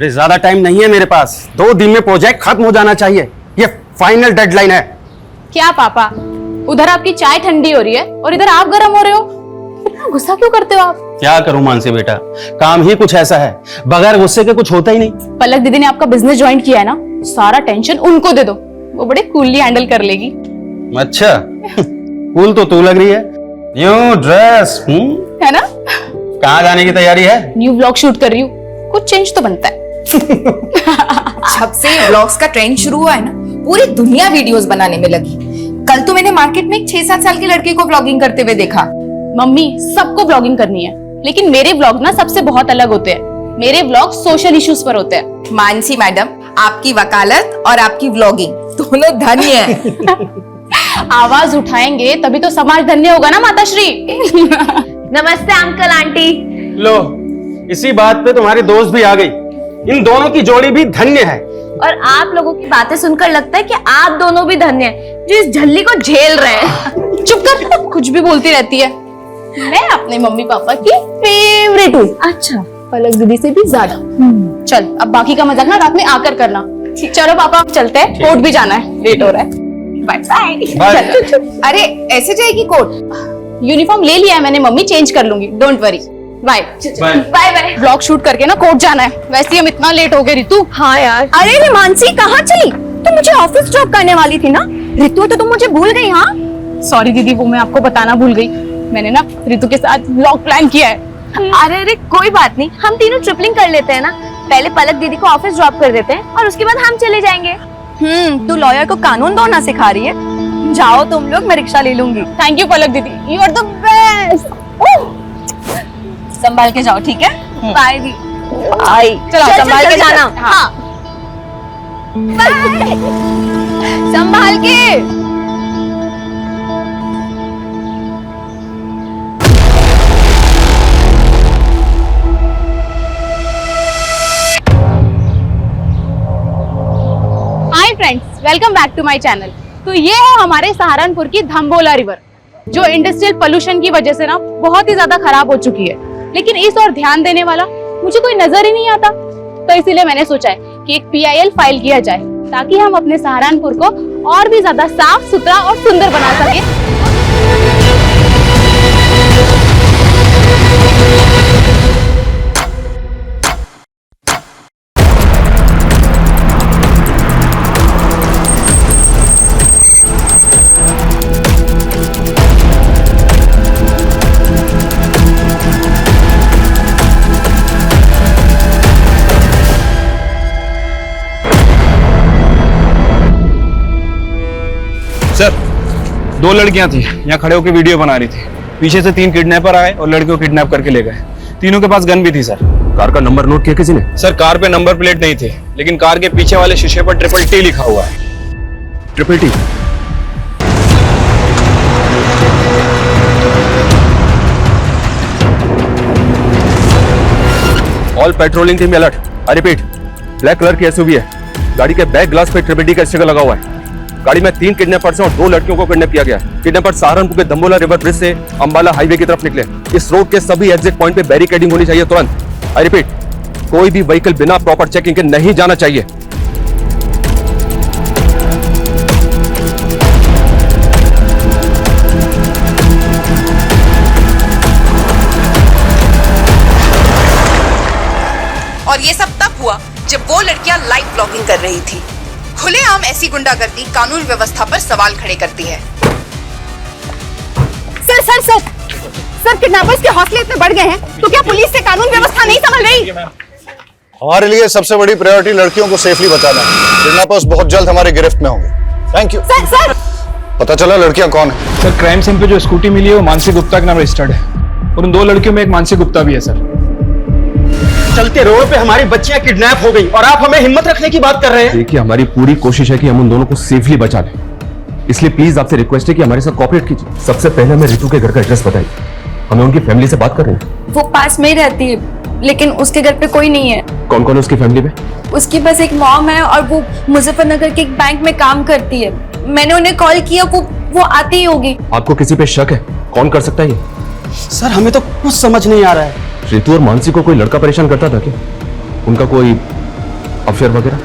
अरे ज्यादा टाइम नहीं है मेरे पास, 2 दिन में प्रोजेक्ट खत्म हो जाना चाहिए, ये फाइनल डेडलाइन है। क्या पापा, उधर आपकी चाय ठंडी हो रही है और इधर आप गर्म हो रहे हो, इतना गुस्सा क्यों करते हो आप? क्या करूं मानसी बेटा, काम ही कुछ ऐसा है, बगैर गुस्से के कुछ होता ही नहीं। पलक दीदी ने आपका बिजनेस ज्वाइन किया है ना, सारा टेंशन उनको दे दो, वो बड़े कूलली हैंडल कर लेगी। अच्छा कूल तो तू लग रही है, न्यू ड्रेस है ना? कहाँ जाने की तैयारी है? न्यू व्लॉग शूट कर रही हूँ, कुछ चेंज तो बनता है। जब से व्लॉग्स का ट्रेंड शुरू हुआ है ना, पूरी दुनिया वीडियोस बनाने में लगी। कल तो मैंने मार्केट में एक 6-7 साल के लड़के को व्लॉगिंग करते हुए देखा। मम्मी, सबको व्लॉगिंग करनी है, लेकिन मेरे व्लॉग ना सबसे बहुत अलग होते हैं। मेरे व्लॉग सोशल इश्यूज पर होते हैं। मानसी मैडम, आपकी वकालत और आपकी व्लॉगिंग दोनों धन्य है। आवाज उठाएंगे तभी तो समाज धन्य होगा ना माताश्री। नमस्ते अंकल आंटी। लो, इसी बात पे तुम्हारी दोस्त भी आ गई, इन दोनों की जोड़ी भी धन्य है। और आप लोगों की बातें सुनकर लगता है कि आप दोनों भी धन्य हैं जो इस झल्ली को झेल रहे हैं। चुप कर, कुछ भी बोलती रहती है। मैं अपने मम्मी पापा की फेवरेट हूँ। अच्छा, पलक दीदी से भी ज्यादा। चल, अब बाकी का मजाक ना रात में आकर करना। चलो पापा, चलते हैं, कोर्ट भी जाना है, लेट हो रहा है। Bye bye. अरे ऐसे जाएगी कोर्ट? यूनिफॉर्म ले लिया है मैंने मम्मी, चेंज कर लूंगी, don't worry. Bye bye bye. Vlog shoot करके ना कोर्ट जाना है, वैसे ही हम इतना लेट हो गए। रितु, हाँ यार। अरे रे मानसी, कहाँ चली? तुम मुझे ऑफिस ड्रॉप करने वाली थी ना? रितु, तो तुम मुझे भूल गई? हाँ सॉरी दीदी, वो मैं आपको बताना भूल गई। मैंने ना रितु के साथ व्लॉग प्लान किया है। अरे कोई बात नहीं, हम तीनों ट्रिपलिंग कर लेते हैं ना। पहले पलक दीदी को ऑफिस ड्रॉप कर देते हैं और उसके बाद हम चले जाएंगे। तू लॉयर को कानून दौड़ना सिखा रही है। जाओ तुम लोग, मैं रिक्शा ले लूंगी। थैंक यू पलक दीदी, यू आर द बेस्ट। संभाल के जाओ, ठीक है? By the. आई, चलो संभाल के जाना। हाँ। संभाल के। Hi friends, welcome back to my channel. तो ये है हमारे सहारनपुर की धम्बोला रिवर, जो इंडस्ट्रियल पोल्यूशन की वजह से ना बहुत ही ज्यादा खराब हो चुकी है, लेकिन इस ओर ध्यान देने वाला मुझे कोई नजर ही नहीं आता। तो इसीलिए मैंने सोचा है कि एक PIL फाइल किया जाए, ताकि हम अपने सहारनपुर को और भी ज्यादा साफ सुथरा और सुंदर बना सके। सर, 2 लड़कियां थी, यहाँ खड़े होकर वीडियो बना रही थी। पीछे से 3 किडनैपर आए और लड़कियों को किडनैप करके ले गए। तीनों के पास गन भी थी सर। कार का नंबर नोट किया किसी ने? सर, कार पे नंबर प्लेट नहीं थे, लेकिन कार के पीछे वाले शीशे पर TTT लिखा हुआ है। TTT? All patrolling team alert. I repeat, black colour की SUV है, गाड़ी के बैक ग्लास पे TTT का स्टिकर लगा हुआ है। गाड़ी में 3 किडनैपर्स और 2 लड़कियों को किडनैप किया गया। किडनैपर सहारनपुर के धम्बोला रिवर ब्रिज से अंबाला हाईवे की तरफ निकले। इस रोड के सभी एग्जिट पॉइंट पे बैरिकेडिंग होनी चाहिए तुरंत। आई रिपीट, कोई भी व्हीकल बिना प्रॉपर चेकिंग के नहीं जाना चाहिए। और ये सब तब हुआ जब वो लड़कियां लाइव व्लॉगिंग कर रही थी। खुलेआम ऐसी गुंडागर्दी कानून व्यवस्था पर सवाल खड़े करती है। Sir sir sir sir, kidnappers के हौसले इतने बढ़ गए हैं, तो क्या पुलिस से कानून व्यवस्था नहीं संभल रही? हमारे लिए सबसे बड़ी प्रायोरिटी लड़कियों को सेफली बचाना है। किडनैपर्स बहुत जल्द हमारे गिरफ्त में होंगे। Thank you. सर सर, पता चला लड़कियां कौन है? सर, क्राइम सीन पे जो स्कूटी मिली है वो मानसी गुप्ता के नाम रजिस्टर्ड है, और उन 2 लड़कियों में एक मानसी गुप्ता भी है सर। चलते रोड पे हमारी बच्चियां किडनैप हो गई और आप हमें हिम्मत रखने की बात कर रहे हैं। देखिए, हमारी पूरी कोशिश है कि हम उन दोनों को सेफली बचा लें, इसलिए प्लीज आपसे रिक्वेस्ट है कि हमारे साथ कोऑपरेट कीजिए। सबसे पहले हमें रितु के घर का एड्रेस बताइए, हमें उनकी फैमिली से बात करनी है। वो पास में ही रहती है, लेकिन उसके घर पे कोई नहीं है। कौन कौन है उसकी फैमिली में? उसकी बस एक मॉम है और वो मुजफ्फरनगर के एक बैंक में काम करती है। मैंने उन्हें कॉल किया, वो आती ही होगी। आपको किसी पे शक है? कौन कर सकता है ये? सर, हमें तो कुछ समझ नहीं आ रहा है। रितु और मानसी को कोई लड़का परेशान करता था क्या? उनका कोई अफेयर वगैरह?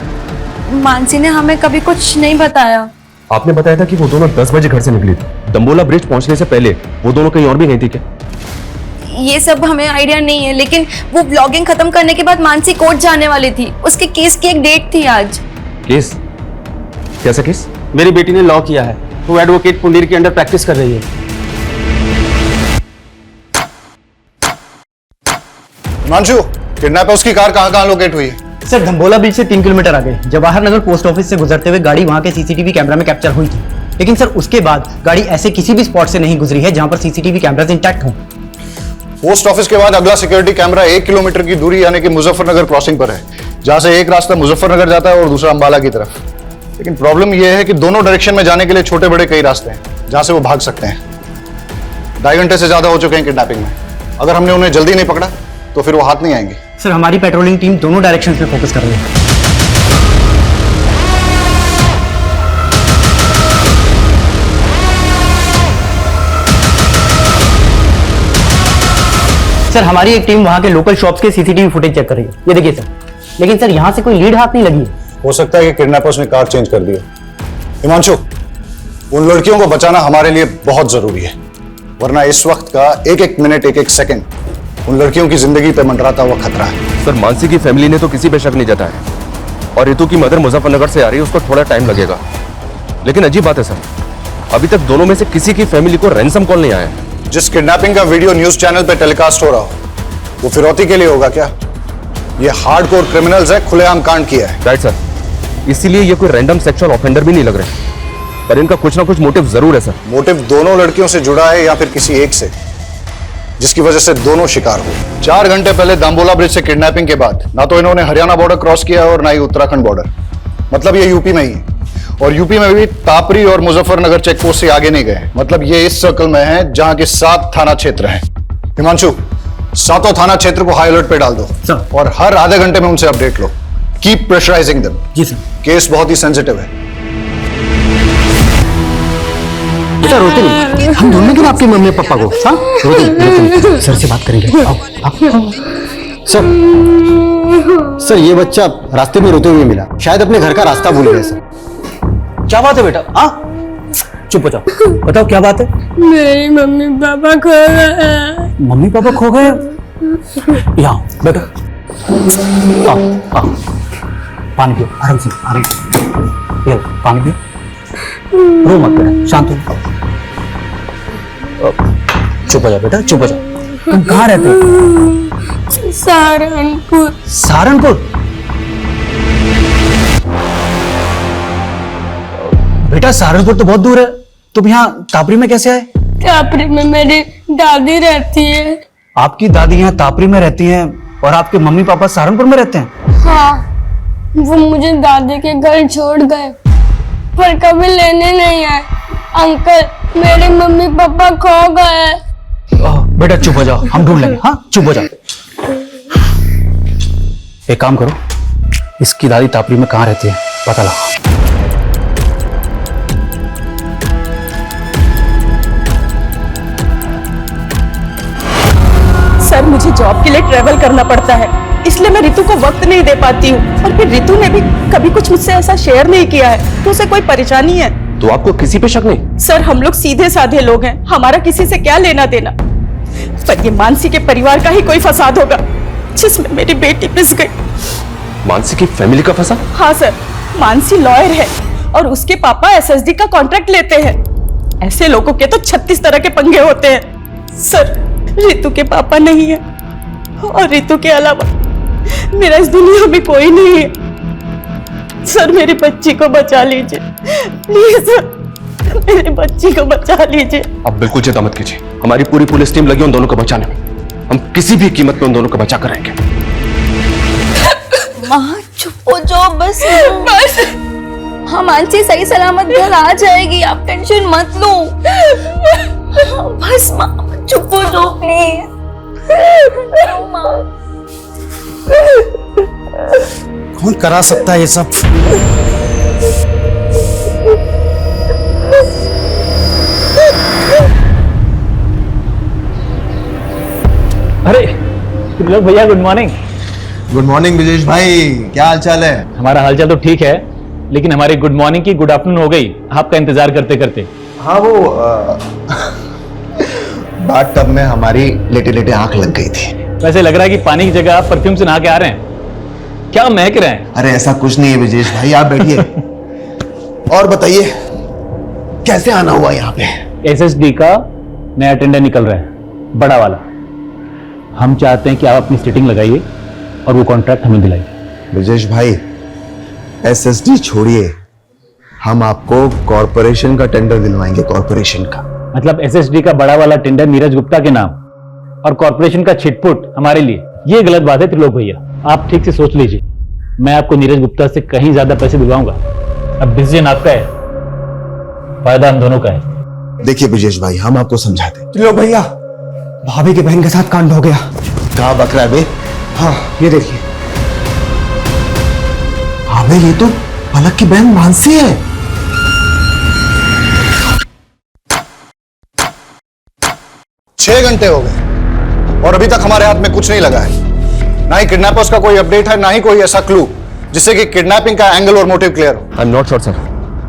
मानसी ने हमें कभी कुछ नहीं बताया। आपने बताया था कि वो दोनों 10 बजे घर से निकली थी। दंबोला ब्रिज पहुंचने से पहले वो दोनों कहीं और भी गई थी क्या? ये सब हमें आइडिया नहीं है, लेकिन वो ब्लॉगिंग खत्म करने के बाद मानसी कोर्ट जाने वाली थी। उसके केस की एक डेट थी आज। केस? कैसा केस? मेरी बेटी ने लॉ किया है, वो एडवोकेट पुंडीर के अंडर प्रैक्टिस कर रही है। हिमांशु, किडनैपर्स की कार कहाँ लोकेट हुई है? सर धम्बोला बीच से 3 किलोमीटर आगे जवाहर नगर पोस्ट ऑफिस से गुजरते हुए गाड़ी वहां के सीसीटीवी कैमरा में कैप्चर हुई थी, लेकिन सर उसके बाद गाड़ी ऐसे किसी भी स्पॉट से नहीं गुजरी है जहां पर सीसीटीवी कैमरास इंटैक्ट हों। पोस्ट ऑफिस के बाद अगला सिक्योरिटी कैमरा 1 किलोमीटर की दूरी यानी कि मुजफ्फरनगर क्रॉसिंग पर है, जहां से एक रास्ता मुजफ्फरनगर जाता है और दूसरा अंबाला की तरफ। लेकिन प्रॉब्लम यह है कि दोनों डायरेक्शन में जाने के लिए छोटे बड़े कई रास्ते हैं जहां से वो भाग सकते हैं। 2.5 घंटे से ज्यादा हो चुके हैं किडनैपिंग में। अगर हमने उन्हें जल्दी नहीं पकड़ा तो फिर वो हाथ नहीं आएंगे। सर हमारी पेट्रोलिंग टीम दोनों डायरेक्शंस पे फोकस कर रही है। सर हमारी एक टीम वहां के लोकल शॉप्स के सीसीटीवी फुटेज चेक कर रही है। ये देखिए सर, लेकिन सर यहाँ से कोई लीड हाथ नहीं लगी है। हो सकता है कि किडनैपर्स ने कार चेंज कर दी हो। हिमांशु, उन लड़कियों को बचाना हमारे लिए बहुत जरूरी है, वरना इस वक्त का एक एक मिनट, एक एक सेकंड उन लड़कियों की जिंदगी पे मंडराता हुआ खतरा है। सर मानसी की फैमिली ने तो किसी पे शक नहीं जताया, और रितु की मदर मुजफ्फरनगर से आ रही है, उसको थोड़ा टाइम लगेगा। लेकिन अजीब बात है सर, अभी तक दोनों में से किसी की फैमिली को रैंसम कॉल नहीं आया है। जिस किडनैपिंग का वीडियो न्यूज चैनल पे टेलीकास्ट हो रहा हो वो फिरौती के लिए होगा क्या? ये हार्डकोर क्रिमिनल्स है, खुलेआम कांड किया है। राइट सर, इसीलिए ये कोई रैंडम सेक्सुअल ऑफेंडर भी नहीं लग रहे, पर इनका कुछ ना कुछ मोटिव जरूर है सर। मोटिव दोनों लड़कियों से जुड़ा है या फिर किसी एक से, जिसकी वजह से दोनों शिकार हुए। 4 घंटे पहले दाम्बोला ब्रिज से किडनैपिंग के बाद ना तो इन्होंने हरियाणा बॉर्डर क्रॉस किया और ना ही उत्तराखंड बॉर्डर, मतलब ये यूपी में ही है। और यूपी में भी तापरी और मुजफ्फरनगर चेक पोस्ट से आगे नहीं गए, मतलब ये इस सर्कल में है जहां के 7 थाना क्षेत्र हैं। हिमांशु, 7 थाना क्षेत्र को हाई अलर्ट पे डाल दो सर। और हर आधे घंटे में उनसे अपडेट लो। Keep pressurising them. जी सर। केस बहुत ही सेंसिटिव है। बेटा रोते नहीं, हम ढूंढने के लिए आपके मम्मी पापा को। हाँ रोते नहीं, सर से बात करेंगे। आओ, आओ। सर ये बच्चा रास्ते में रोते हुए मिला, शायद अपने घर का रास्ता भूल गया सर। क्या बात है बेटा? हाँ चुप हो जाओ, बताओ क्या बात है? मेरी मम्मी पापा खो गए। मम्मी पापा खो गए? यहाँ बैठो, आओ आओ, पानी पियो, आराम से आराम से। ये लो, पानी पियो, रो मत बेटा, शांत हो। चुप हो जाओ बेटा, चुप हो जाओ। तुम कहाँ रहते हो? सहारनपुर। सहारनपुर? बेटा सहारनपुर तो बहुत दूर है, तुम यहाँ तापरी में कैसे आए? तापरी में मेरी दादी रहती है। आपकी दादी यहाँ तापरी में रहती हैं और आपके मम्मी पापा सहारनपुर में रहते हैं? हाँ, वो मुझे दादी के घर छोड़ गए पर कभी लेने नहीं आए। अंकल मेरे मम्मी पापा खो गए। बेटा चुप हो जाओ, हम ढूंढ लेंगे। हाँ चुप हो जाओ। एक काम करो, इसकी दादी तापरी में कहाँ रहती है पता लगाओ। सर मुझे जॉब के लिए ट्रेवल करना पड़ता है, इसलिए मैं रितु को वक्त नहीं दे पाती हूँ। और फिर रितु ने भी कभी कुछ मुझसे ऐसा शेयर नहीं किया है, तो उसे कोई परेशानी है? तो आपको किसी पे शक नहीं? सर हम लोग सीधे साधे लोग हैं, हमारा किसी से क्या लेना देना। पर ये मानसी के परिवार का ही कोई फसाद होगा जिसमें मेरी बेटी पिस गई। मानसी की फैमिली का फसाद? हाँ सर, मानसी लॉयर है और उसके पापा एसएसडी का कॉन्ट्रैक्ट लेते हैं। ऐसे लोगों के तो 36 तरह के पंगे होते हैं। सर रितु के पापा नहीं है और रितु के अलावा मेरा इस दुनिया में कोई नहीं है। सर मेरी बच्ची को बचा लीजिए प्लीज सर, मेरी बच्ची को बचा लीजिए। आप बिल्कुल चिंता मत कीजिए, हमारी पूरी पुलिस टीम लगी उन दोनों को बचाने में। हम किसी भी कीमत पे उन दोनों को बचा कर रहेंगे। माँ चुप हो जाओ बस। बस हाँ मानसी सही सलामत घर आ जाएगी, आप टेंशन मत लो। बस माँ चुप हो जाओ प्लीज। कौन करा सकता है ये सब? अरे भैया good morning. Good morning Brijesh भाई, क्या हाल चाल है? हमारा हालचाल तो ठीक है, लेकिन हमारी गुड मॉर्निंग की गुड आफ्टरनून हो गई आपका इंतजार करते करते। हाँ वो बाथ टब में हमारी लेटे लेटे आंख लग गई थी। वैसे लग रहा है कि पानी की जगह आप परफ्यूम से नहा के आ रहे हैं। क्या महक रहे हैं? अरे ऐसा कुछ नहीं है ब्रिजेश भाई, आप बैठिए और बताइए कैसे आना हुआ यहाँ पे? एसएसडी का नया टेंडर निकल रहा है, बड़ा वाला। हम चाहते हैं कि आप अपनी सिटिंग लगाइए और वो कॉन्ट्रैक्ट हमें दिलाइए। ब्रिजेश भाई एसएसडी छोड़िए, हम आपको कॉर्पोरेशन का टेंडर दिलवाएंगे, कॉर्पोरेशन का। मतलब एसएसडी का बड़ा वाला टेंडर नीरज गुप्ता के नाम और कॉर्पोरेशन का छिटपुट हमारे लिए, ये गलत बात है त्रिलोक भैया। आप ठीक से सोच लीजिए, मैं आपको नीरज गुप्ता से कहीं ज्यादा पैसे दिलवाऊंगा। अब डिसीजन आपका है, फायदा हम दोनों का है। देखिए ब्रिजेश भाई, हम आपको समझाते हैं। त्रिलोक भैया, भाभी की बहन के साथ कांड हो गया। कहाँ बक रहा है बे? हाँ ये देखिए। हाँ बे, ये तो पलक की बहन मानसी है। छह घंटे हो गए और अभी तक हमारे हाथ में कुछ नहीं लगा है। ना ही किडनैपर्स का कोई अपडेट है, ना ही कोई ऐसा क्लू जिससे कि किडनैपिंग का एंगल और मोटिव क्लियर हो। I am not sure sir.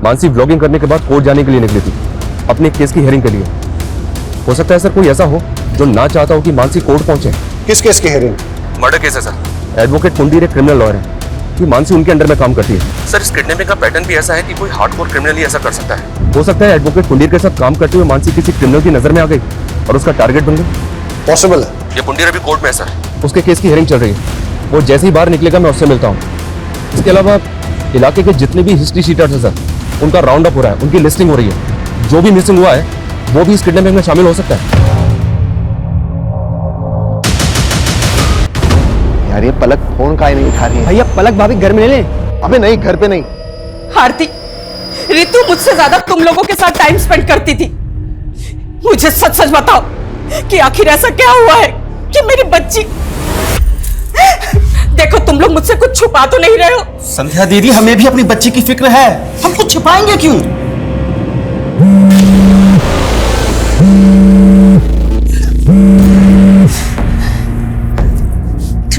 Mansi vlogging करने के बाद कोर्ट जाने के लिए निकली थी, अपने केस की हियरिंग के लिए। हो सकता है सर कोई ऐसा हो जो ना चाहता हो कि मानसी कोर्ट पहुंचे। किस केस की हियरिंग? मर्डर केस है सर। एडवोकेट कुंदीर एक क्रिमिनल लॉयर है कि मानसी उनके अंडर में काम करती है। सर इस किडनैपिंग का पैटर्न भी ऐसा है कि कोई हार्डकोर क्रिमिनल ही ऐसा कर सकता है। हो सकता है एडवोकेट कुंदीर के साथ काम करते हुए मानसी किसी क्रिमिनल की नजर में आ गई और उसका टारगेट बन गई। पॉसिबल है। ये कुंदीर अभी कोर्ट में है सर, उसके केस की हियरिंग चल रही है। वो जैसे ही बाहर निकलेगा मैं उससे मिलता हूँ। इसके अलावा इलाके के जितने भी हिस्ट्री शीटर्स हैं सर, उनका राउंड अप हो रहा है, उनकी लिस्टिंग हो रही है। जो भी मिसिंग हुआ है वो भी इस किडनैपिंग में शामिल हो सकता है। यार ये पलक फोन काहे नहीं उठा रही है? भैया पलक भाभी घर में ले। अबे नहीं, घर पे नहीं। आरती, रितु मुझसे ज्यादा तुम लोगों के साथ टाइम स्पेंड करती थी। मुझे सच सच बताओ कि आखिर ऐसा क्या हुआ है कि मेरी बच्ची। देखो तुम लोग मुझसे कुछ छुपा तो नहीं रहे हो। संध्या दीदी, हमें भी अपनी बच्ची की फिक्र है, हम कुछ छिपाएंगे क्यों?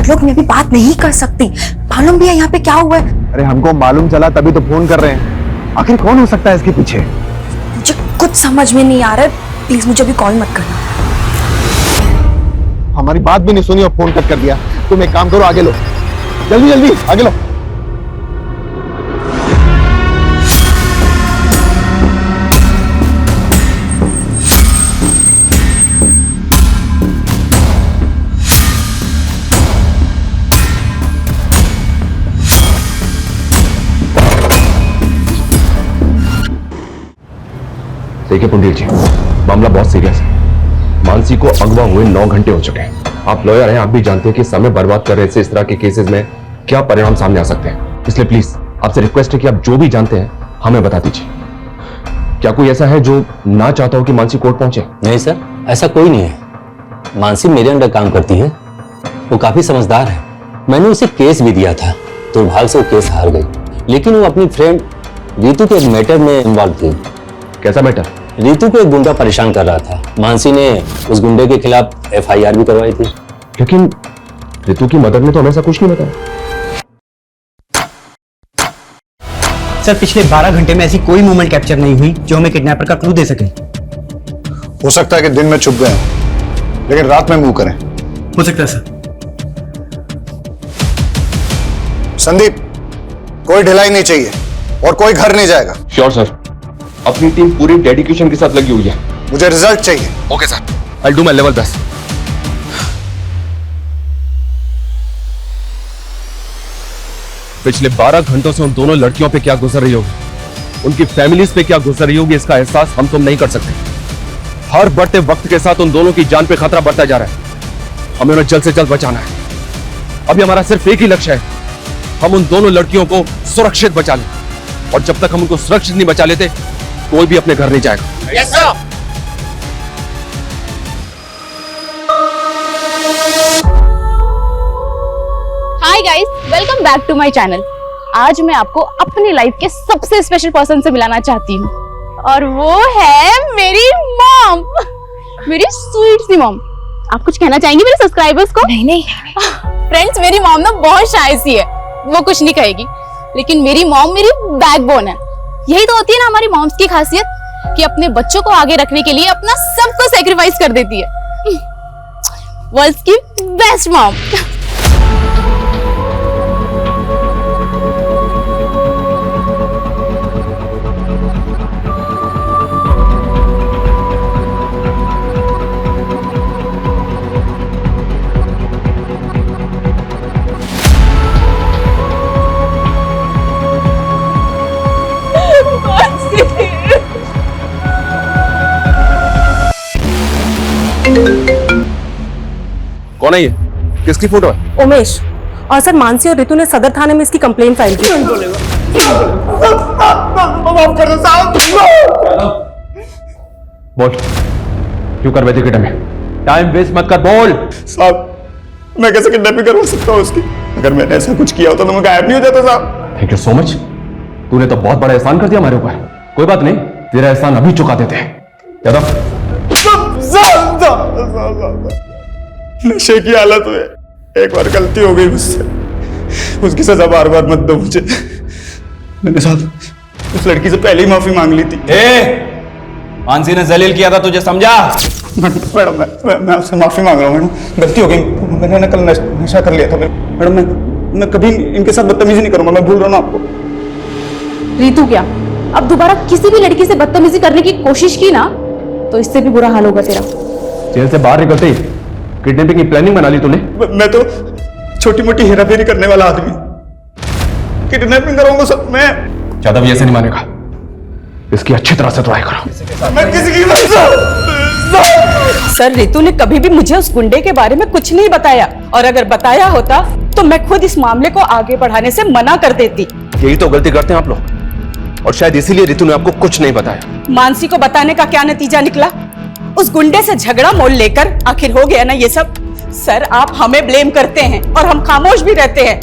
लोग मैं भी बात नहीं कर सकती, मालूम भी है यहाँ पे क्या हुआ है। अरे हमको मालूम चला तभी तो फोन कर रहे हैं। आखिर कौन हो सकता है इसके पीछे? मुझे कुछ समझ में नहीं आ रहा है, प्लीज मुझे अभी कॉल मत करना। हमारी बात भी नहीं सुनी और फोन कट कर दिया। तुम एक काम करो, आगे लो, जल्दी जल्दी आगे लो। देखिए पुंडीर जी, मामला बहुत सीरियस है। मानसी को अगवा हुए 9 घंटे हो चुके हैं। आप लॉयर हैं, आप भी जानते हैं कि समय बर्बाद कर रहे से इस तरह के केसेस में क्या परिणाम सामने आ सकते हैं। इसलिए प्लीज आपसे रिक्वेस्ट है कि आप जो भी जानते हैं हमें बता दीजिए। क्या कोई ऐसा है जो ना चाहता हो कि मानसी कोर्ट पहुंचे? नहीं सर, ऐसा कोई नहीं है। मानसी मेरे अंडर काम करती है, वो काफी समझदार है। मैंने उसे केस भी दिया था, दुर्भाग्य से वो केस हार गई। लेकिन वो अपनी फ्रेंड रीतू के एक मैटर में इन्वॉल्व थी। कैसा मैटर? रीतू को एक गुंडा परेशान कर रहा था। मानसी ने उस गुंडे के खिलाफ एफआईआर भी करवाई थी। लेकिन रीतू की मदद ने तो हमेशा कुछ नहीं बताया। सर पिछले 12 घंटे में ऐसी कोई मूवमेंट कैप्चर नहीं हुई जो हमें किडनैपर का क्लू दे सके। हो सकता है कि दिन में छुप गए हैं, लेकिन रात में मूव करें। हो सकता है सर। संदीप, कोई ढिलाई नहीं चाहिए और कोई घर नहीं जाएगा। श्योर सर, अपनी टीम पूरी डेडिकेशन के साथ लगी हुई है। मुझे रिजल्ट चाहिए। Okay sir, I do my level best. पिछले 12 घंटों से उन दोनों लड़कियों पे क्या गुजर रही होगी, उनकी फैमिलीज पे क्या गुजर रही होगी, इसका एहसास हम तुम नहीं कर सकते। हर बढ़ते वक्त के साथ उन दोनों की जान पे खतरा बढ़ता जा रहा है। हमें उन्हें जल्द से जल्द बचाना है। अभी हमारा सिर्फ एक ही लक्ष्य है, हम उन दोनों लड़कियों को सुरक्षित बचा लें। और जब तक हम उनको सुरक्षित नहीं बचा लेते, कोई भी अपने घर नहीं जाएगा। Yes sir. Hi guys, welcome back to my channel. आज मैं आपको अपनी लाइफ के सबसे स्पेशल पर्सन से मिलाना चाहती हूँ और वो है मेरी मॉम, मेरी स्वीट सी मॉम। आप कुछ कहना चाहेंगी मेरे सब्सक्राइबर्स को? नहीं नहीं फ्रेंड्स मेरी मॉम ना बहुत शाय सी है, वो कुछ नहीं कहेगी, लेकिन मेरी मॉम मेरी बैकबोन है। यही तो होती है ना हमारी मॉम्स की खासियत कि अपने बच्चों को आगे रखने के लिए अपना सब कुछ सेक्रीफाइस कर देती है। वर्ल्ड की बेस्ट मॉम। कौन है ये? किसकी फोटो है? उमेश। और सर मानसी और रितु ने सदर थाने में इसकी कंप्लेंट फाइल की। बोल, क्यों कर बैठे किडनैप में? टाइम वेस्ट मत कर, बोल। साहब मैं कैसे किडनैपिंग करवा सकता हूँ उसकी? अगर मैंने ऐसा कुछ किया होता तो मैं गायब नहीं हो जाता साहब। थैंक यू सो मच, तूने तो बहुत बड़ा एहसान कर दिया हमारे ऊपर। कोई बात नहीं, तेरा एहसान अभी चुका देते हैं। यादव, नशे की हालत में एक बार गलती हो गई मुझसे, उसकी सजा बार बार मत दो मुझे। मैंने साहब उस लड़की से पहले ही माफी मांग ली थी। मानसी ने जलील किया था, तुझे समझा? मैडम मैं आपसे माफी मांग रहा हूँ मैडम, गलती हो गई। मैंने ना कल नशा कर लिया था मैडम। मैं कभी इनके साथ बदतमीजी नहीं करूंगा, मैं भूल रहा हूँ आपको। रितु क्या अब दोबारा किसी भी लड़की से बदतमीजी करने की कोशिश की ना तो इससे भी बुरा हाल होगा तेरा। जेल से बाहर निकलते ही किडनैपिंग की प्लानिंग बना ली तूने? मैं तो छोटी मोटी हेराफेरी करने वाला आदमी, किडनैपिंग करूंगा सब मैं। यादव ये ऐसे नहीं मानेगा, इसकी अच्छी तरह से ट्राई करो। मैं किसी की सर रितु ने कभी भी मुझे उस गुंडे के बारे में कुछ नहीं बताया, और अगर बताया होता तो मैं खुद इस मामले को आगे बढ़ाने से मना कर देती। यही तो गलती करते हैं आप लोग, और शायद इसीलिए रितु ने आपको कुछ नहीं बताया। मानसी को बताने का क्या नतीजा निकला? उस गुंडे से झगड़ा मोल लेकर आखिर हो गया ना ये सब। सर आप हमें ब्लेम करते हैं और हम खामोश भी रहते हैं,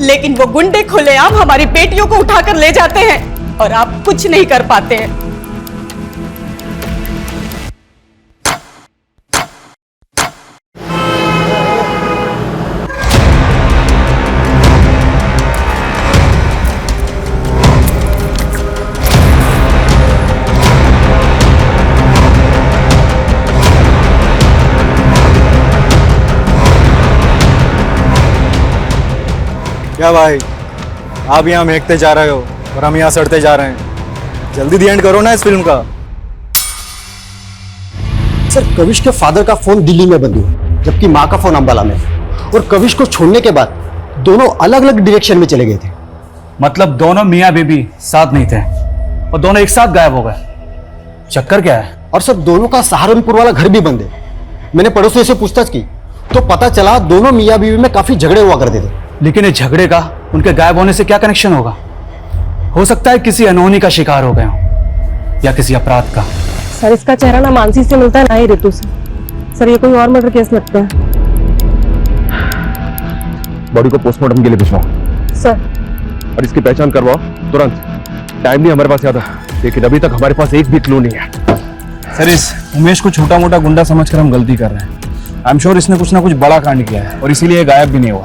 लेकिन वो गुंडे खुलेआम हमारी बेटियों को उठाकर ले जाते हैं और आप कुछ नहीं कर पाते हैं। क्या भाई, आप यहाँ महकते जा रहे हो और हम यहाँ सड़ते जा रहे हैं। जल्दी दी एंड करो ना इस फिल्म का। सर कविश के फादर का फोन दिल्ली में बंद हुआ, जबकि माँ का फोन अंबाला में, और कविश को छोड़ने के बाद दोनों अलग अलग डायरेक्शन में चले गए थे। मतलब दोनों मियाँ बीबी साथ नहीं थे और दोनों एक साथ गायब हो गए। चक्कर क्या है? और सर दोनों का सहारनपुर वाला घर भी बंद है। मैंने पड़ोसियों से पूछताछ की तो पता चला दोनों मियाँ बीवी में काफी झगड़े हुआ करते थे। लेकिन इस झगड़े का उनके गायब होने से क्या कनेक्शन होगा? हो सकता है किसी अनहोनी का शिकार हो गए हो या किसी अपराध का। सर इसका चेहरा ना मानसी से मिलता है ना ही रितु से। सर ये कोई और मर्डर केस लगता है। बॉडी को पोस्टमार्टम के लिए भिजवाओ सर। और इसकी पहचान करवाओ तुरंत। टाइम नहीं हमारे पास ज्यादा, लेकिन अभी तक हमारे पास एक भी क्लू नहीं है। सर इस उमेश को छोटा मोटा गुंडा समझकर हम गलती कर रहे हैं। आई एम श्योर इसने कुछ ना कुछ बड़ा कांड किया है और इसीलिए गायब भी नहीं हुआ।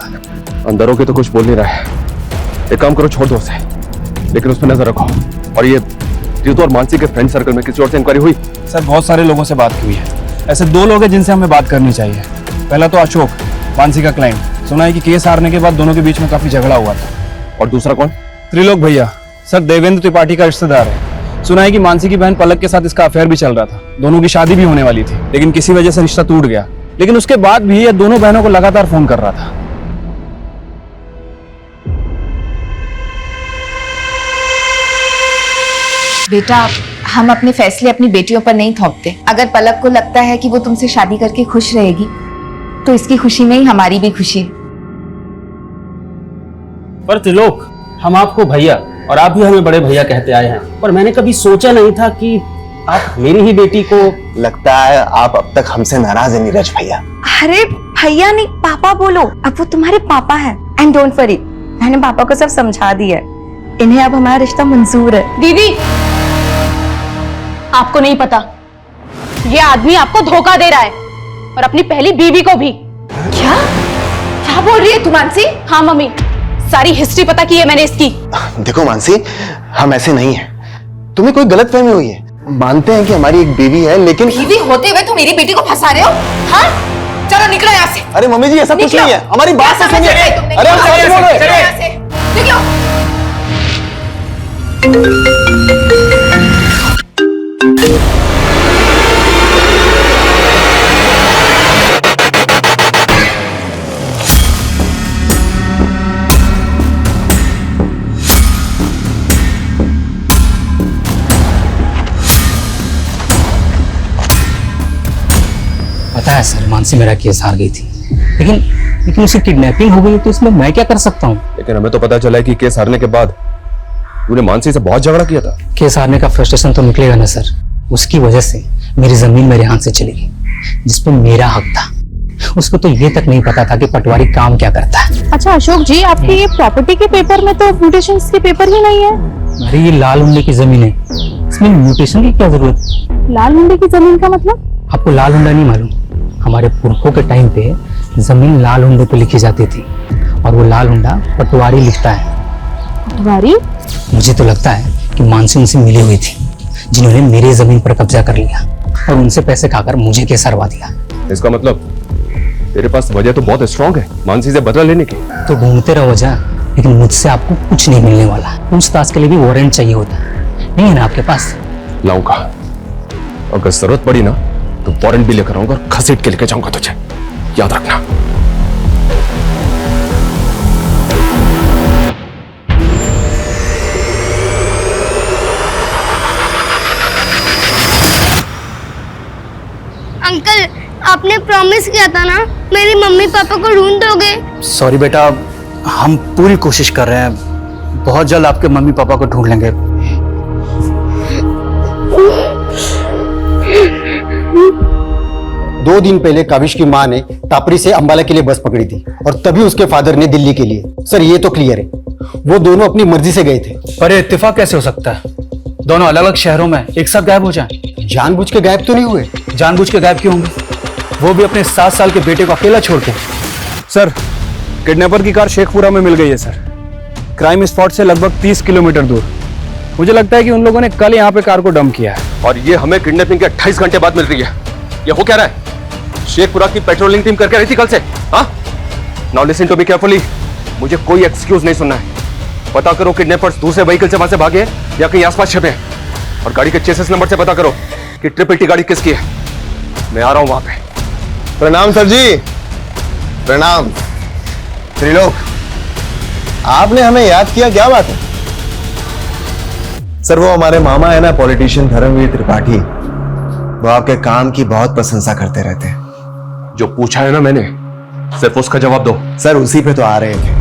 अंदर होके तो कुछ बोल नहीं रहा है। एक काम करो, छोड़ दो उसे, लेकिन उस पर नजर रखो। और ये रितु और मानसी के फ्रेंड सर्कल में किसी और से इंक्वायरी हुई? सर बहुत सारे लोगों से बात हुई है। ऐसे दो लोग हैं जिनसे हमें बात करनी चाहिए। पहला तो अशोक, मानसी का क्लाइंट। सुना है कि केस हारने के बाद दोनों के बीच में काफी झगड़ा हुआ था। और दूसरा कौन? त्रिलोक भैया। सर देवेंद्र त्रिपाठी का रिश्तेदार है। सुना है कि मानसी की बहन पलक के साथ इसका अफेयर भी चल रहा था। दोनों की शादी भी होने वाली थी, लेकिन किसी वजह से रिश्ता टूट गया। लेकिन उसके बाद भी ये दोनों बहनों को लगातार फोन कर रहा था। बेटा हम अपने फैसले अपनी बेटियों पर नहीं थोपते। अगर पलक को लगता है कि वो तुमसे शादी करके खुश रहेगी तो इसकी खुशी में ही हमारी भी खुशी है। पर त्रिलोक, हम आपको भैया और आप भी हमें बड़े भैया कहते आए हैं, पर मैंने कभी सोचा नहीं था कि आप मेरी ही बेटी को। लगता है आप अब तक हमसे नाराज है नीरज भैया। अरे भैया नहीं पापा बोलो, अब वो तुम्हारे पापा है। एंड डोंट वरी, मैंने पापा को सब समझा दिया है। इन्हें अब हमारा रिश्ता मंजूर है। दीदी आपको नहीं पता, ये आदमी आपको धोखा दे रहा है और अपनी पहली बीवी को भी। क्या क्या बोल रही है तू मानसी? हाँ मम्मी, सारी हिस्ट्री पता की है मैंने इसकी। देखो मानसी, हम ऐसे नहीं हैं। तुम्हें कोई गलतफहमी हुई है। मानते हैं कि हमारी एक बेबी है, लेकिन बीवी होते हुए तुम मेरी बेटी को फंसा रहे हो? हाँ, चलो निकलो यहाँ से। अरे मम्मी जी, ऐसा कुछ नहीं है, हमारी बात से सुनिए। अरे हम सच बोल रहे हैं। यहाँ से निकलो। पता है सर, मानसी मेरा केस हार गई थी, लेकिन उसकी किडनैपिंग हो गई तो इसमें मैं क्या कर सकता हूँ? लेकिन हमें तो पता चला है कि केस हारने के बाद तूने मानसी से बहुत झगड़ा किया था। केस हारने का फ्रस्ट्रेशन तो निकलेगा ना सर। उसकी वजह से मेरी जमीन मेरे हाथ से चली गई, जिसपे मेरा हक था। उसको तो ये तक नहीं पता था कि पटवारी काम क्या करता है। अच्छा अशोक जी, आपकी ये प्रॉपर्टी के पेपर में तो म्यूटेशंस के पेपर ही नहीं है। अरे ये लाल हुंडे की जमीन है, इसमें म्यूटेशन की क्या जरूरत? लाल हुंडे की जमीन का मतलब? आपको लाल हुंडा नहीं मालूम? हमारे पुरखों के टाइम पे जमीन लाल हुंडे पे लिखी जाती थी, और वो लाल हुंडा पटवारी लिखता है। पटवारी? मुझे तो लगता है कि मानसी उनसे मिली हुई थी, जिन्होंने मेरी जमीन पर कब्जा कर लिया और उनसे पैसे खाकर मुझे केस हरवा दिया। इसका मतलब तेरे पास वजह तो बहुत स्ट्रांग है मानसी से बदला लेने की। तो ढूंढते रहो वजह, लेकिन मुझसे आपको कुछ नहीं मिलने वाला। पूछताछ के लिए भी वारंट चाहिए होता है, नहीं है ना आपके पास? लाऊंगा, अगर जरूरत पड़ी ना तो वारंट भी लेकर आऊंगा और घसीट के लेकर जाऊंगा तुझे, याद रखना। अंकल, आपने प्रॉमिस किया था ना, मेरी मम्मी पापा को ढूंढ दोगे? सॉरी बेटा, हम पूरी कोशिश कर रहे हैं। बहुत जल्द आपके मम्मी पापा को ढूंढ लेंगे। 2 दिन पहले काविश की मां ने टापरी से अंबाला के लिए बस पकड़ी थी, और तभी उसके फादर ने दिल्ली के लिए। सर ये तो क्लियर है, वो दोनों अपनी मर्जी से गए थे। पर इत्तेफाक कैसे हो सकता है? दोनों अलग अलग शहरों में एक साथ गायब हो जाएं। जानबूझ के गायब तो नहीं हुए। जानबूझ के गायब क्यों होंगे? वो भी अपने 7 साल के बेटे को अकेला छोड़ के। सर, किडनैपर की कार शेखपुरा में मिल गई है सर, क्राइम स्पॉट से लगभग 30 किलोमीटर दूर। मुझे लगता है कि उन लोगों ने कल यहाँ पे कार को डंप किया है। और ये हमें किडनैपिंग के 28 घंटे बाद मिल रही है। ये हो क्या रहा है? शेखपुरा की पेट्रोलिंग टीम करके रही थी कल से। हाँ, now listen to me carefully. मुझे कोई एक्सक्यूज नहीं सुनना है। पता करो किडनैपर्स दूसरे व्हीकल से वहां से भागे या कहीं आसपास छिपे हैं, और गाड़ी के चेसिस नंबर से पता करो कि ट्रिपल टी गाड़ी किसकी है। मैं आ रहा हूं वहां पे। प्रणाम सर जी। प्रणाम। त्रिलोक, आपने हमें याद किया, क्या बात है? सर, वो हमारे मामा है ना, पॉलिटिशियन धर्मवीर त्रिपाठी, वो आपके काम की बहुत प्रशंसा करते रहते हैं। जो पूछा है ना मैंने, सिर्फ उसका जवाब दो। सर, उसी पे तो आ रहे थे।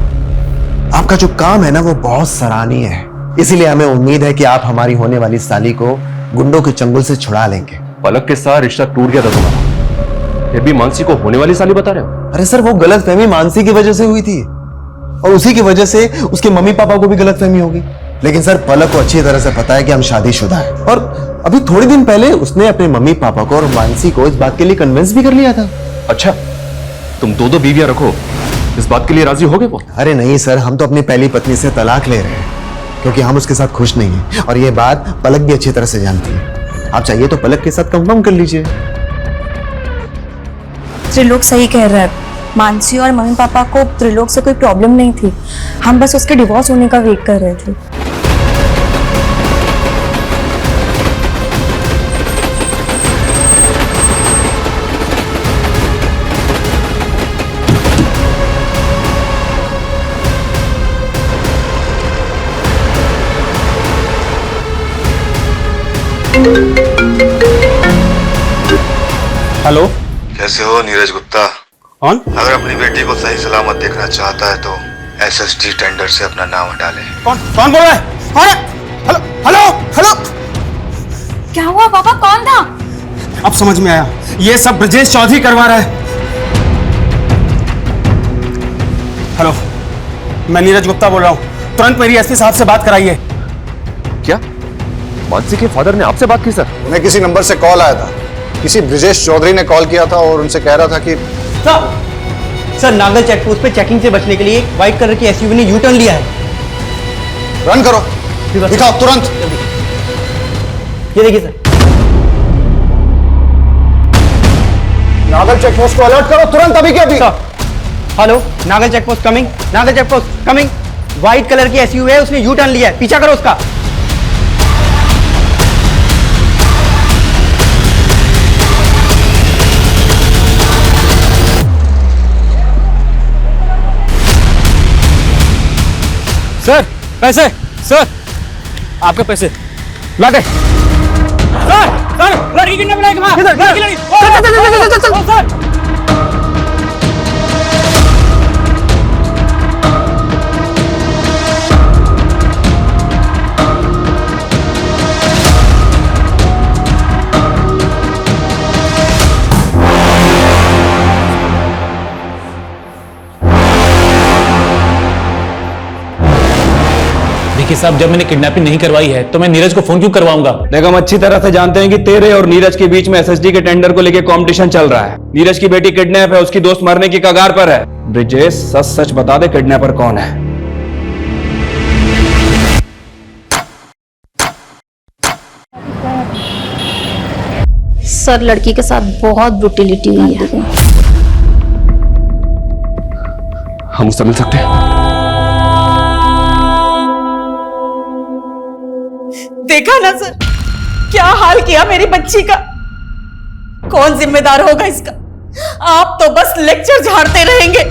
आपका जो काम है ना, वो बहुत सराहनीय है, इसीलिए हमें उम्मीद है कि आप हमारी होने वाली साली को गुंडों के चंगुल से छुड़ा लेंगे। पलक के साथ रिश्ता टूट गया था तुम्हारा, फिर भी मानसी को होने वाली साली बता रहे हो? अरे सर, वो गलतफहमी मानसी की वजह से हुई थी, और उसी की वजह से उसके मम्मी पापा को भी गलतफहमी होगी। लेकिन सर, पलक को अच्छी तरह से पता है कि हम शादीशुदा हैं, और अभी थोड़े दिन पहले उसने अपने मम्मी पापा को और मानसी को इस बात के लिए कन्विंस भी कर लिया था। अच्छा, तुम 2 बीवियां रखो, इस बात के लिए राजी हो गए वो? अरे नहीं सर, हम तो अपनी पहली पत्नी से तलाक ले रहे हैं, क्योंकि हम उसके साथ खुश नहीं हैं, और ये बात पलक भी अच्छी तरह से जानती है। आप चाहिए तो पलक के साथ कंफर्म कर लीजिए। त्रिलोक सही कह रहा है, मानसी और मम्मी पापा को त्रिलोक से कोई प्रॉब्लम नहीं थी। हम बस उसके डिवोर्स होने का वेट कर रहे थे। हेलो, कैसे हो नीरज गुप्ता? कौन? अगर अपनी बेटी को सही सलामत देखना चाहता है तो एसएसडी टेंडर से अपना नाम हटा ले। कौन बोल रहा है? कौन है? Hello hello hello. क्या हुआ पापा, कौन था? अब समझ में आया, ये सब ब्रजेश चौधरी करवा रहा है। हेलो, मैं नीरज गुप्ता बोल रहा हूँ, तुरंत मेरी एसपी साहब से बात कराइए। क्या मानसी के फादर ने आपसे बात की सर? उन्हें किसी नंबर से कॉल आया था, किसी ब्रजेश चौधरी ने कॉल किया था और उनसे कह रहा था कि सर नागल चेक पोस्ट पे चेकिंग से बचने के लिए एक व्हाइट कलर की एसयूवी ने यू टर्न लिया है। रन करो, दिखाओ तुरंत। ये देखिए सर। नागल चेक पोस्ट को अलर्ट करो तुरंत, अभी के अभी। Hello, Nagal check post coming, Nagal check post coming. White colour की एसयूवी है, उसने यू टर्न लिया है, पीछा करो उसका। सर पैसे, सर आपके पैसे लाके। सर लड़की किडनैप लड़की सर। देखिए साहब, जब मैंने किडनैपिंग नहीं करवाई है तो मैं नीरज को फोन क्यों करवाऊंगा? देखो, हम अच्छी तरह से जानते हैं कि तेरे और नीरज के बीच में एसएसडी के टेंडर को लेकर कंपटीशन चल रहा है। नीरज की बेटी किडनैप है, उसकी दोस्त मरने की कगार पर है। ब्रिजेश, सच सच बता दे, किडनैपर कौन है? सर लड़की के साथ बहुत ब्रुटिलिटी हुई है। हम उससे मिल सकते हैं? देखा ना सर, क्या हाल किया मेरी बच्ची का। कौन जिम्मेदार होगा इसका? आप तो बस लेक्चर झाड़ते रहेंगे,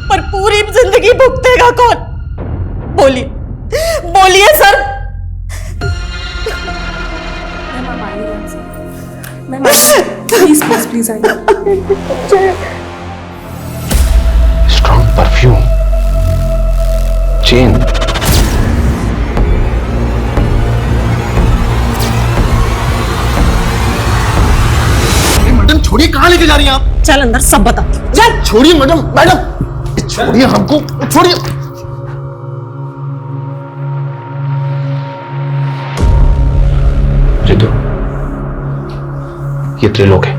पर पूरी जिंदगी भुगतेगा कौन? बोलिए बोलिए सर। प्लीज प्लीज प्लीज आइए। Strong perfume, chain. मैडम छोड़िए, कहाँ लेके जा रही हैं आप? चल अंदर सब बता। चल छोड़िए मैडम, मैडम छोड़िए हमको, छोड़िए। रितु, ये त्रिलोक है,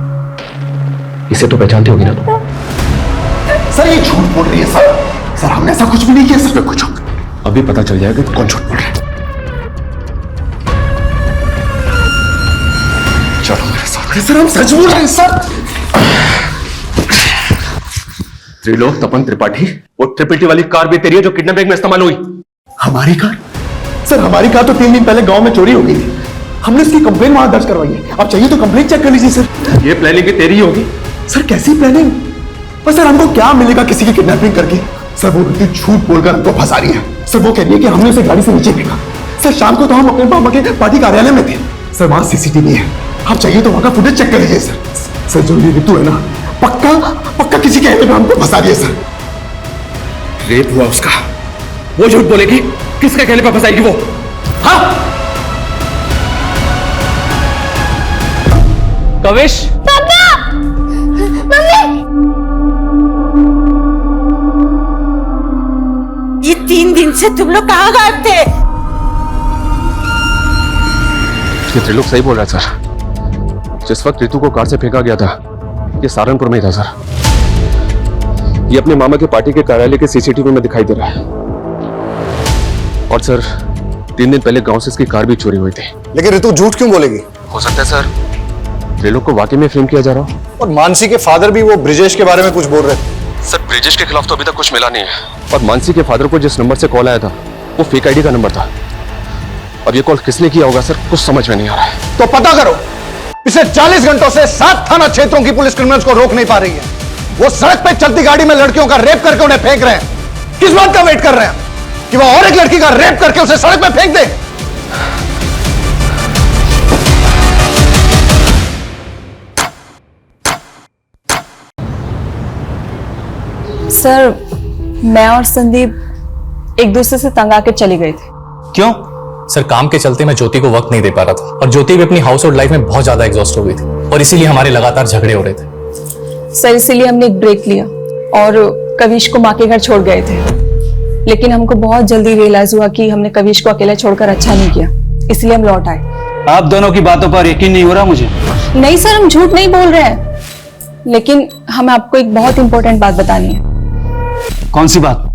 इसे तो पहचानती होगी ना तुम? सर ये झूठ बोल रही है सर। सर हमने ऐसा कुछ भी नहीं किया सर। कुछ अभी पता चल जाएगा कि कौन झूठ बोल रहा है। चलो मेरे साथ। सर हम सच बोल रहे हैं सर। त्रिलोक तपन त्रिपाठी, वो ट्रिपल टी वाली कार भी तेरी है जो किडनैपिंग में इस्तेमाल हुई? हमारी कार? सर हमारी कार तो 3 दिन पहले गांव में चोरी हो गई थी। हमने इसकी कंप्लेन वहां दर्ज करवाई है। आप चाहिए तो कंप्लेन चेक कर लीजिए सर। ये प्लानिंग की तेरी होगी? सर कैसी प्लानिंग? पर सर हमको क्या मिलेगा किसी की किडनैपिंग करके? सर वो लड़की झूठ बोलकर हमको फंसा रही है। सर वो कह रही है कि हमने उसे गाड़ी से नीचे फेंका। सर शाम को तो हम अपने मामा के पार्टी कार्यालय में थे। सर वहां सीसीटीवी है, आप चाहिए तो वहां का फुटेज चेक कर लीजिए सर। सर जो ये रितु है ना, पक्का पक्का किसी कहने पे हमको फंसा रही है सर। रेप हुआ उसका, वो झूठ बोलेगी? किसके कहने पर फंसाएगी वो? हाँ कविश, पापा, मम्मी। ये 3 दिन से तुम लोग कहाँ गायब थे? ये त्रिलोक सही बोल रहा है सर। जिस वक्त रितु को कार से फेंका गया था, ये सहारनपुर में ही था सर। ये अपने मामा के पार्टी के कार्यालय के सीसीटीवी में दिखाई दे रहा है। और सर 3 दिन पहले गांव से इसकी कार भी चोरी हुई थी। लेकिन रितु झूठ क्यों बोलेगी? हो सकता है सर त्रिलोक को वाकई में फ्रेम किया जा रहा हो। और मानसी के फादर भी वो ब्रिजेश के बारे में कुछ बोल रहे थे। सर ब्रिजेश के खिलाफ तो अभी तक कुछ मिला नहीं है। और मानसी के फादर को जिस नंबर से कॉल आया था वो फेक आईडी का नंबर था। अब ये कॉल किसने किया होगा सर, कुछ समझ में नहीं आ रहा है। तो पता करो। पिछले 40 घंटों से 7 थाना क्षेत्रों की पुलिस क्रिमिनल्स को रोक नहीं पा रही है। वो सड़क पे चलती गाड़ी में लड़कियों का रेप करके उन्हें फेंक रहे हैं। किस बात का वेट कर रहे हैं कि वो और एक लड़की का रेप करके उसे सड़क पे फेंक दे? सर मैं और संदीप एक दूसरे से तंग आकर चले गए थे। क्यों? सर काम के चलते मैं ज्योति को वक्त नहीं दे पा रहा था और ज्योति भी अपनी हाउस होल्ड लाइफ में बहुत ज्यादा एग्जॉस्ट हो गई थी और इसीलिए हमारे लगातार झगड़े हो रहे थे। सर इसीलिए हमने एक ब्रेक लिया और कविश को माँ के घर छोड़ गए थे। लेकिन हमको बहुत जल्दी रियलाइज हुआ कि हमने कविश को अकेला छोड़कर अच्छा नहीं किया, इसलिए हम लौट आए। आप दोनों की बातों पर यकीन नहीं हो रहा मुझे। नहीं सर, हम झूठ नहीं बोल रहे हैं, लेकिन हमें आपको एक बहुत इंपॉर्टेंट बात बतानी है। कौन सी बात?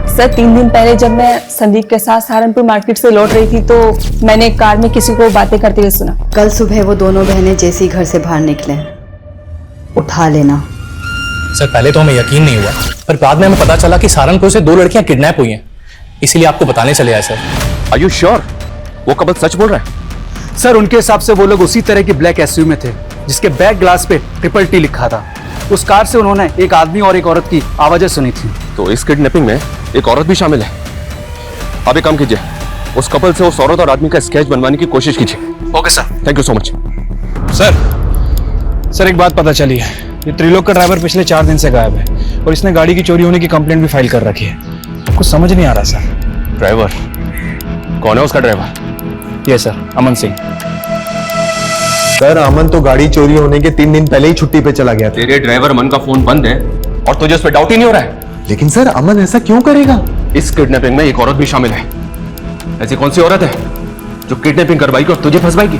सर 3 दिन पहले जब मैं संदीप के साथ सहारनपुर मार्केट से लौट रही थी तो मैंने कार में किसी को बातें करते हुए सुना। कल सुबह वो दोनों बहनें जैसे ही घर से बाहर निकले, उठा लेना। सर पहले तो हमें यकीन नहीं हुआ, पर बाद में हमें पता चला कि सहारनपुर से 2 लड़कियां किडनैप हुई हैं, इसीलिए आपको बताने चले आए सर। आर यू श्योर वो कपल सच बोल रहा है? सर उनके हिसाब से वो लोग उसी तरह की ब्लैक एसयूवी में थे जिसके बैक ग्लास पे ट्रिपल टी लिखा था। उस कार से उन्होंने एक आदमी और एक औरत की आवाजें सुनी थी। तो इस किडनैपिंग में एक औरत भी शामिल है। आप एक काम कीजिए, उस कपल से उस औरत और आदमी का स्केच बनवाने की कोशिश कीजिए। Okay sir. Thank you so much. Sir एक बात पता चली है, ये त्रिलोक का ड्राइवर पिछले 4 दिन से गायब है और इसने गाड़ी की चोरी होने की कंप्लेंट भी फाइल कर रखी है। कुछ समझ नहीं आ रहा सर। ड्राइवर कौन है? उसका ड्राइवर? ये सर अमन सिंह। सर अमन तो गाड़ी चोरी होने के 3 दिन पहले ही छुट्टी पे चला गया था। तेरे ड्राइवर अमन का फोन बंद है और तुझे उस पर डाउट ही नहीं हो रहा है? लेकिन सर अमन ऐसा क्यों करेगा? इस किडनैपिंग में एक औरत भी शामिल है। ऐसी कौन सी औरत है जो किडनैपिंग करवाएगी और तुझे फंसवाएगी?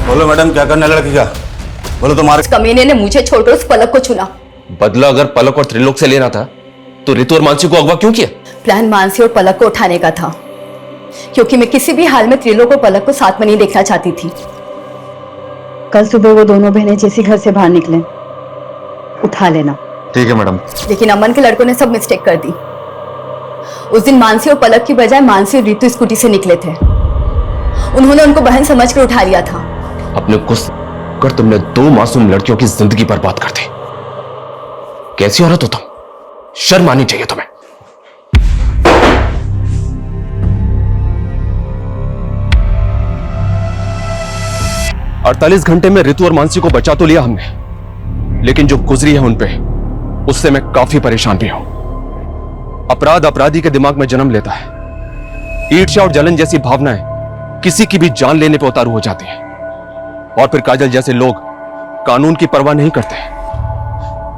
बोलो मैडम, क्या करना है लड़की का? बोलो। तुम्हारे कमीने ने मुझे छोड़कर उस पलक को चुना। बदला अगर पलक और त्रिलोक से लेना था तो रितु और मानसी को अगवा क्यों किया? प्लान मानसी और पलक को उठाने का था, क्योंकि मैं किसी भी हाल में त्रिलोक और पलक को साथ में नहीं देखना चाहती थी। कल सुबह वो दोनों बहनें जैसी घर से बाहर निकले, उठा लेना। ठीक है मैडम। लेकिन अमन के लड़कों ने सब मिस्टेक कर दी। उस दिन मानसी और पलक की बजाय मानसी और रितु स्कूटी से निकले थे। उन्होंने उनको बहन समझकर उठा लिया था। अपने गुस्से कर तुमने 2 मासूम लड़कियों की जिंदगी बर्बाद कर दी। कैसी औरत हो तुम? शर्म आनी चाहिए तुम्हें। और 48 घंटे में रितु और मानसी को बचा तो लिया हमने, लेकिन जो गुजरी है उनपे उससे मैं काफी परेशान भी हूं। अपराध अपराधी के दिमाग में जन्म लेता है। ईर्ष्या और जलन जैसी भावनाएं किसी की भी जान लेने पर उतारू हो जाती हैं, और फिर काजल जैसे लोग कानून की परवाह नहीं करते।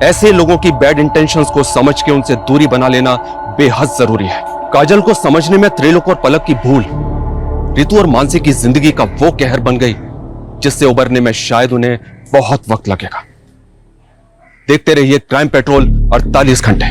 ऐसे लोगों की बैड इंटेंशंस को समझ के उनसे दूरी बना लेना बेहद जरूरी है। काजल को समझने में त्रिलोक और पलक की भूल रितु और मानसी की जिंदगी का वो कहर बन गई जिससे उबरने में शायद उन्हें बहुत वक्त लगेगा। देखते रहिए क्राइम पेट्रोल 48 घंटे।